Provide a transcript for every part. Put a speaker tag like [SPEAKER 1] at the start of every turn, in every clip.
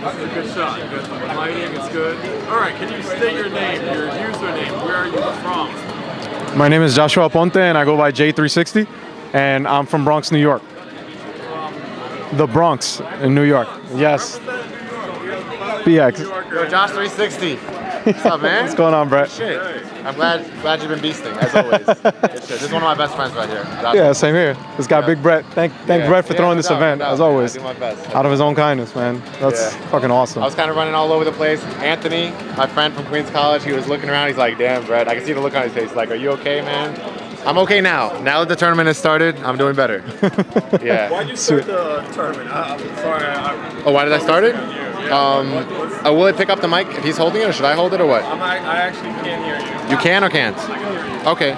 [SPEAKER 1] That's a good shot. Good. The lighting is good. All right, can you state your name, your username? Where are you from?
[SPEAKER 2] My name is Joshua Ponte, and I go by J360, and I'm from Bronx, New York. The Bronx in New York. Yes. BX.
[SPEAKER 3] Yo, Josh 360. What's up, man?
[SPEAKER 2] What's going on, Brett?
[SPEAKER 3] Shit. I'm glad you've been beasting, as always. This is one of my best friends right here. Josh.
[SPEAKER 2] Yeah, same here. This guy, Big Brett. Thank Brett for throwing this event,
[SPEAKER 3] no doubt,
[SPEAKER 2] as always.
[SPEAKER 3] I do my best.
[SPEAKER 2] Out of his own kindness, man. That's fucking awesome.
[SPEAKER 3] I was kind of running all over the place. Anthony, my friend from Queens College, he was looking around. He's like, damn, Brett. I can see the look on his face. He's like, are you okay, man? I'm okay now. Now that the tournament has started, I'm doing better. Yeah.
[SPEAKER 1] Why'd you start the tournament? I'm sorry.
[SPEAKER 3] Oh, why did I start it? Will it pick up the mic if he's holding it, or should I hold it, or what?
[SPEAKER 1] I actually can't hear you.
[SPEAKER 3] You can or can't? Okay.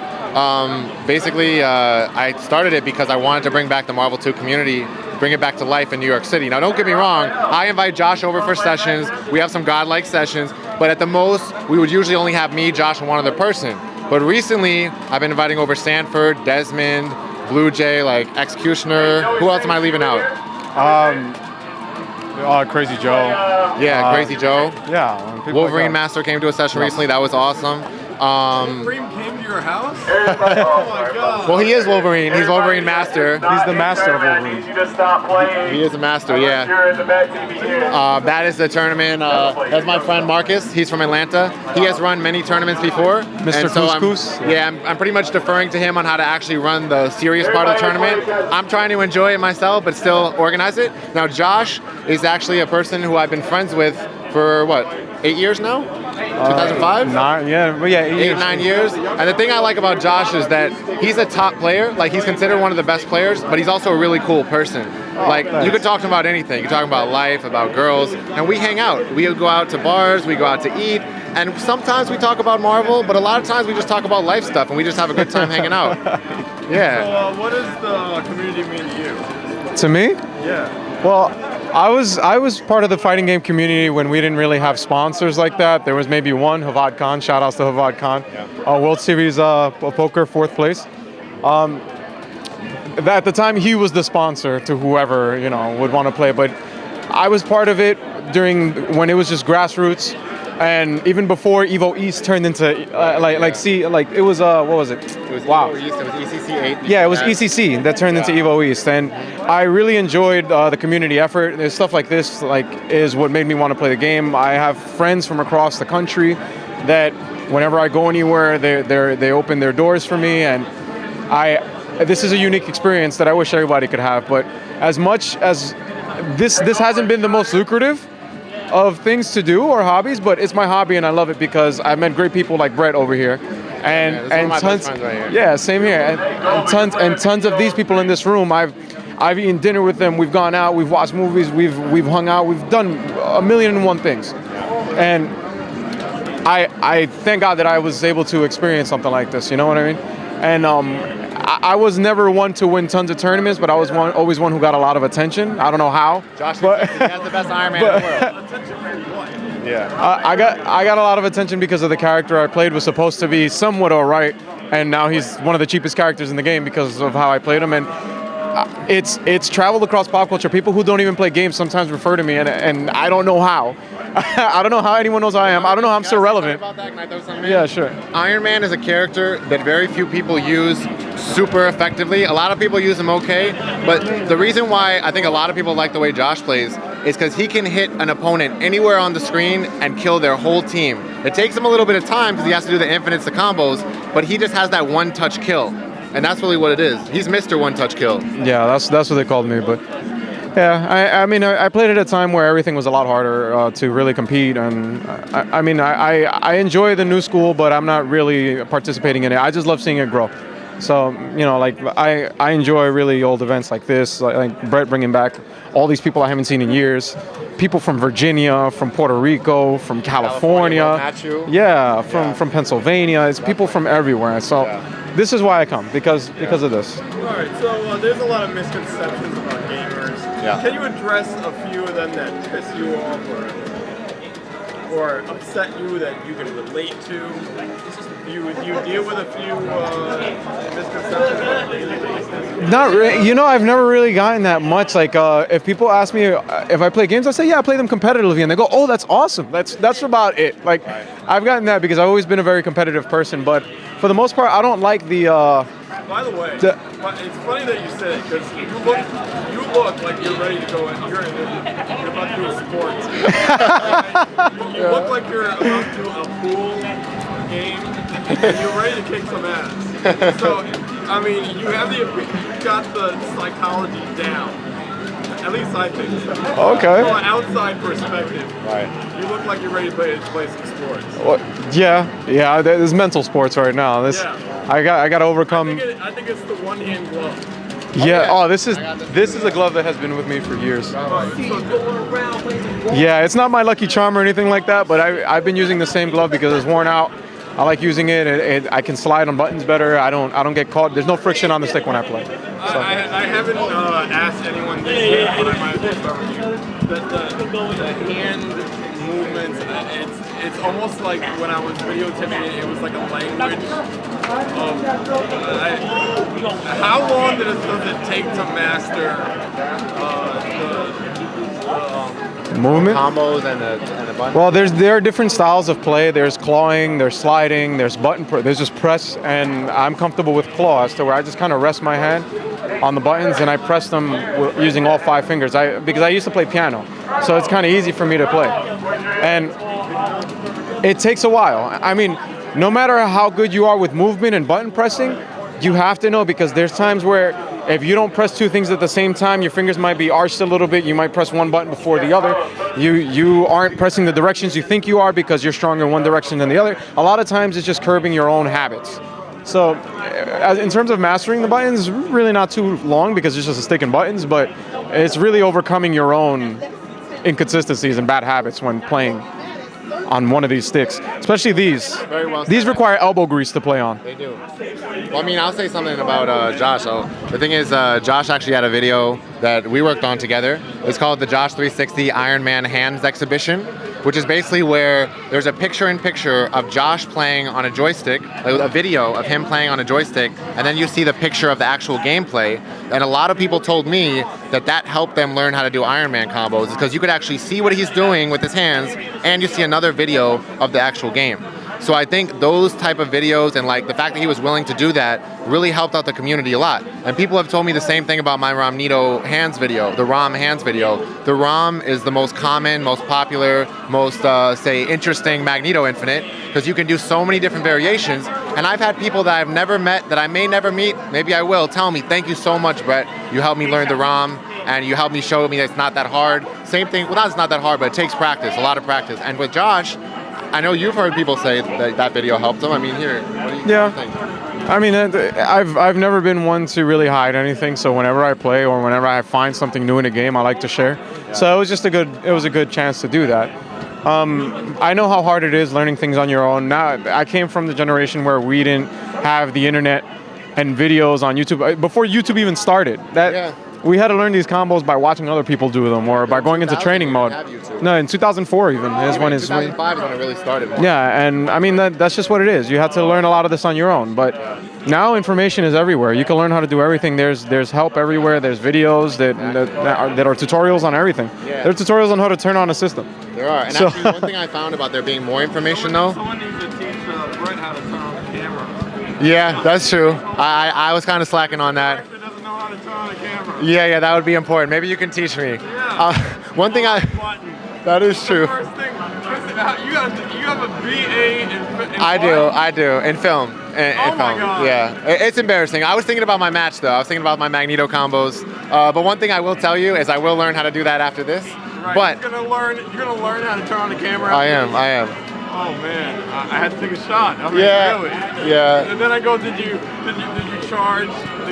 [SPEAKER 3] Basically, I started it because I wanted to bring back the Marvel 2 community, bring it back to life in New York City. Now, don't get me wrong. I invite Josh over for sessions. We have some godlike sessions, but at the most, we would usually only have me, Josh, and one other person. But recently, I've been inviting over Sanford, Desmond, Blue Jay, like Executioner. Who else am I leaving out?
[SPEAKER 2] Crazy Joe.
[SPEAKER 3] Yeah, Crazy Joe.
[SPEAKER 2] Yeah.
[SPEAKER 3] Wolverine Master came to a session recently. That was awesome.
[SPEAKER 1] Wolverine came to your house? Oh my god.
[SPEAKER 3] Well, he is Wolverine. He's Wolverine Master.
[SPEAKER 2] He's the master of Wolverine.
[SPEAKER 3] He is a master, yeah. That is the tournament. That's my friend Marcus. He's from Atlanta. He has run many tournaments before.
[SPEAKER 2] Mr. Couscous?
[SPEAKER 3] I'm pretty much deferring to him on how to actually run the serious part of the tournament. I'm trying to enjoy it myself, but still organize it. Now, Josh is actually a person who I've been friends with for, what, 8 years now? 2005?
[SPEAKER 2] 9
[SPEAKER 3] years. And the thing I like about Josh is that he's a top player. Like, he's considered one of the best players, but he's also a really cool person. You could talk to him about anything. You can talk about life, about girls, and we hang out. We go out to bars, we go out to eat, and sometimes we talk about Marvel, but a lot of times we just talk about life stuff, and we just have a good time hanging out. Yeah.
[SPEAKER 1] So, what does the community mean to you?
[SPEAKER 2] To me?
[SPEAKER 1] Yeah.
[SPEAKER 2] Well, I was part of the fighting game community when we didn't really have sponsors like that. There was maybe one, Havad Khan. Shout outs to Havad Khan. Yeah. World Series poker, 4th place. At the time, he was the sponsor to whoever would want to play. But I was part of it when it was just grassroots, and even before Evo East turned into it was what was it?
[SPEAKER 3] It was Evo East. It was ECC 8.
[SPEAKER 2] Yeah, it was ECC that turned into Evo East, and I really enjoyed the community effort. There's stuff like this is what made me want to play the game. I have friends from across the country that whenever I go anywhere, they open their doors for me, and this is a unique experience that I wish everybody could have. But as much as this hasn't been the most lucrative of things to do or hobbies, but it's my hobby and I love it because I met great people like Brett over here, and tons. Right here. Yeah, same here, and tons of these people in this room. I've eaten dinner with them. We've gone out. We've watched movies. We've hung out. We've done 1,000,001 things, and I thank God that I was able to experience something like this. You know what I mean? And I was never one to win tons of tournaments, but I was always one who got a lot of attention. I don't know how.
[SPEAKER 3] Josh, he has the best Iron Man in the world. Yeah.
[SPEAKER 2] I got a lot of attention because of the character I played was supposed to be somewhat alright, and now he's one of the cheapest characters in the game because of how I played him. And it's traveled across pop culture. People who don't even play games sometimes refer to me, and I don't know how. I don't know how anyone knows who I am. I don't know how I'm still relevant.
[SPEAKER 3] About that? Can I throw something in?
[SPEAKER 2] Yeah, sure.
[SPEAKER 3] Iron Man is a character that very few people use super effectively. A lot of people use him okay, but the reason why I think a lot of people like the way Josh plays is because he can hit an opponent anywhere on the screen and kill their whole team. It takes him a little bit of time because he has to do the infinites, the combos, but he just has that one-touch kill. And that's really what it is. He's Mr. One-Touch Kill.
[SPEAKER 2] Yeah, that's what they called me. But yeah, I played at a time where everything was a lot harder to really compete. And I enjoy the new school, but I'm not really participating in it. I just love seeing it grow. So, I enjoy really old events like this, like Brett bringing back all these people I haven't seen in years. People from Virginia, from Puerto Rico, from California. From Pennsylvania. It's people from everywhere. So this is why I come, because of this.
[SPEAKER 1] All right, so there's a lot of misconceptions about gamers. Yeah. Can you address a few of them that piss you off? or upset you that you can relate to? You deal with a few misconceptions on a daily basis?
[SPEAKER 2] Not really. You know, I've never really gotten that much. Like, if people ask me if I play games, I say, yeah, I play them competitively, and they go, oh, that's awesome. That's about it. Like, I've gotten that because I've always been a very competitive person, but for the most part, I don't like the.
[SPEAKER 1] By the way, it's funny that you said it because you look like you're ready to go in. You're about to do sports. You look like you're about to do a pool game, and you're ready to kick some ass. So, I mean, you got the psychology down. At least I think so.
[SPEAKER 2] Okay.
[SPEAKER 1] From an outside perspective,
[SPEAKER 3] Right.
[SPEAKER 1] you look like you're ready to play some sports.
[SPEAKER 2] Well, yeah. There's mental sports right now. I got to overcome.
[SPEAKER 1] I think it's the one-hand glove.
[SPEAKER 2] Yeah. Oh, this is a glove that has been with me for years. Yeah, it's not my Lucky Charm or anything like that, but I've been using the same glove because it's worn out. I like using it. I can slide on buttons better. I don't get caught. There's no friction on the stick when I play. So.
[SPEAKER 1] I haven't asked anyone this yet, but I might as well start with you. The hand movements, it's almost like when I was videotaping it, it was like a language of how long does it take to master the
[SPEAKER 2] movement?
[SPEAKER 3] Combos and the buttons.
[SPEAKER 2] Well, there are different styles of play. There's clawing, there's sliding, there's there's just press, and I'm comfortable with claws, to where I just kind of rest my hand on the buttons and I press them using all 5 fingers. Because I used to play piano, so it's kind of easy for me to play, and it takes a while. I mean, no matter how good you are with movement and button pressing, you have to know, because there's times where if you don't press 2 things at the same time, your fingers might be arched a little bit. You might press one button before the other. You aren't pressing the directions you think you are because you're stronger in one direction than the other. A lot of times it's just curbing your own habits. So in terms of mastering the buttons, really not too long because it's just a stick and buttons, but it's really overcoming your own inconsistencies and bad habits when playing on one of these sticks, especially these.
[SPEAKER 3] Very well
[SPEAKER 2] These
[SPEAKER 3] said.
[SPEAKER 2] require elbow grease to play on.
[SPEAKER 3] They do. Well, I mean, I'll say something about Josh. So the thing is, Josh actually had a video that we worked on together. It's called the Josh 360 Iron Man Hands Exhibition, which is basically where there's a picture-in-picture of Josh playing on a joystick, a video of him playing on a joystick, and then you see the picture of the actual gameplay. And a lot of people told me that helped them learn how to do Iron Man combos, because you could actually see what he's doing with his hands, and you see another video of the actual game. So I think those type of videos and like the fact that he was willing to do that really helped out the community a lot. And people have told me the same thing about my Romneto hands video, the ROM hands video. The ROM is the most common, most popular, most, say, interesting Magneto Infinite, because you can do so many different variations. And I've had people that I've never met, that I may never meet, maybe I will, tell me, thank you so much, Brett. You helped me learn the ROM, and you helped me show me that it's not that hard. Same thing, well, it's not that hard, but it takes practice, a lot of practice. And with Josh, I know you've heard people say that video helped them. I mean, here, what do you think?
[SPEAKER 2] I mean, I've never been one to really hide anything. So whenever I play or whenever I find something new in a game, I like to share. Yeah. So it was just a good chance to do that. I know how hard it is learning things on your own. Now, I came from the generation where we didn't have the internet and videos on YouTube before YouTube even started. We had to learn these combos by watching other people do them, or by going into training mode. No, in 2004 even is when
[SPEAKER 3] 2005 is when it really started.
[SPEAKER 2] Yeah, and I mean that's just what it is. You have to learn a lot of this on your own. But now information is everywhere. You can learn how to do everything. There's help everywhere. There's videos that are tutorials on everything.
[SPEAKER 3] Yeah.
[SPEAKER 2] There are tutorials on how to turn on a system.
[SPEAKER 3] There are. And actually, one thing I found about there being more information though.
[SPEAKER 1] Someone needs to teach Brett how to turn on the camera.
[SPEAKER 3] Yeah, that's true. I was kind of slacking on that.
[SPEAKER 1] Doesn't know how to turn on the camera.
[SPEAKER 3] Yeah, that would be important. Maybe you can teach me.
[SPEAKER 1] Yeah.
[SPEAKER 3] One thing that is true.
[SPEAKER 1] First thing, you have a BA in
[SPEAKER 3] I do. In film. In film.
[SPEAKER 1] My God.
[SPEAKER 3] Yeah. It's embarrassing. I was thinking about my match though. I was thinking about my Magneto combos. But one thing I will tell you is I will learn how to do that after this.
[SPEAKER 1] Right.
[SPEAKER 3] But
[SPEAKER 1] you're gonna learn how to turn on the camera.
[SPEAKER 3] I am.
[SPEAKER 1] Oh man, I had to take a shot. I mean,
[SPEAKER 3] Yeah.
[SPEAKER 1] really?
[SPEAKER 3] Yeah.
[SPEAKER 1] And then I go, did you charge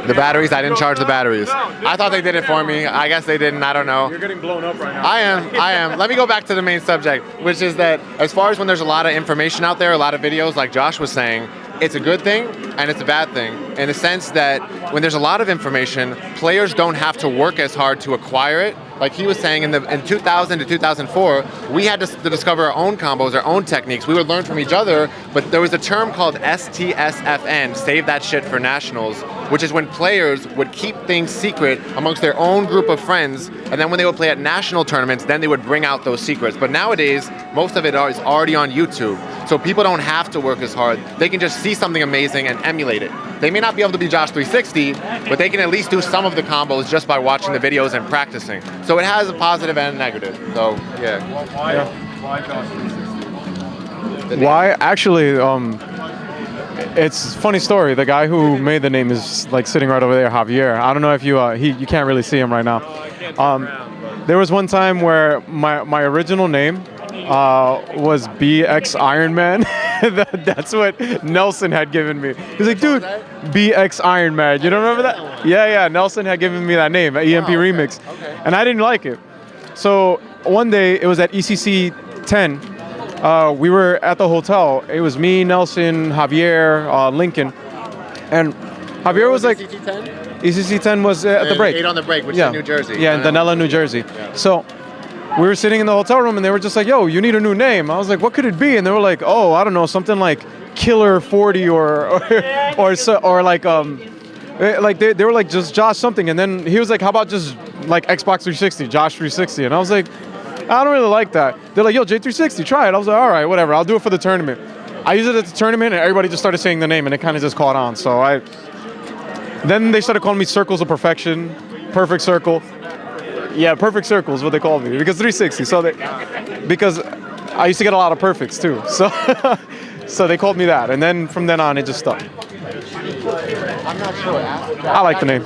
[SPEAKER 3] The batteries? I didn't charge the batteries.
[SPEAKER 1] No,
[SPEAKER 3] I thought they did it for me. I guess they didn't. I don't know.
[SPEAKER 2] You're getting blown up right now.
[SPEAKER 3] I am. Let me go back to the main subject, which is that as far as when there's a lot of information out there, a lot of videos, like Josh was saying, it's a good thing and it's a bad thing in the sense that when there's a lot of information, players don't have to work as hard to acquire it like he was saying, in 2000 to 2004, we had to discover our own combos, our own techniques. We would learn from each other, but there was a term called STSFN, save that shit for nationals, which is when players would keep things secret amongst their own group of friends, and then when they would play at national tournaments, then they would bring out those secrets. But nowadays, most of it is already on YouTube, so people don't have to work as hard. They can just see something amazing and emulate it. They may not be able to be Josh 360, but they can at least do some of the combos just by watching the videos and practicing. So it has a positive and a negative. So yeah.
[SPEAKER 1] Why Josh 360?
[SPEAKER 2] Why? Actually, it's a funny story. The guy who made the name is like sitting right over there, Javier. I don't know if you you can't really see him right now. There was one time where my original name was BX Iron Man. That's what Nelson had given me. He's like, dude, BX Iron Man. You don't remember that? Yeah. Nelson had given me that name, EMP Remix.
[SPEAKER 3] Okay.
[SPEAKER 2] And I didn't like it. So one day, it was at ECC 10. We were at the hotel. It was me, Nelson, Javier, Lincoln. And Javier was like... ECC 10 was at the break.
[SPEAKER 3] 8 on the break, which is in New Jersey.
[SPEAKER 2] Yeah, in Danella, New Jersey. Yeah. So we were sitting in the hotel room, and they were just like, yo, you need a new name. I was like, what could it be? And they were like, oh, I don't know, something like Killer 40 or like they were like, just Josh something. And then he was like, how about just like Xbox 360, Josh 360? And I was like, I don't really like that. They're like, yo, J360, try it. I was like, all right, whatever, I'll do it for the tournament. I used it at the tournament, and everybody just started saying the name, and it kind of just caught on. So then they started calling me Circles of Perfection, Perfect Circle. Yeah, Perfect Circle is what they called me, because 360. Because I used to get a lot of perfects too. So so they called me that, and then from then on, it just stuck.
[SPEAKER 3] I'm not sure.
[SPEAKER 2] I like the name.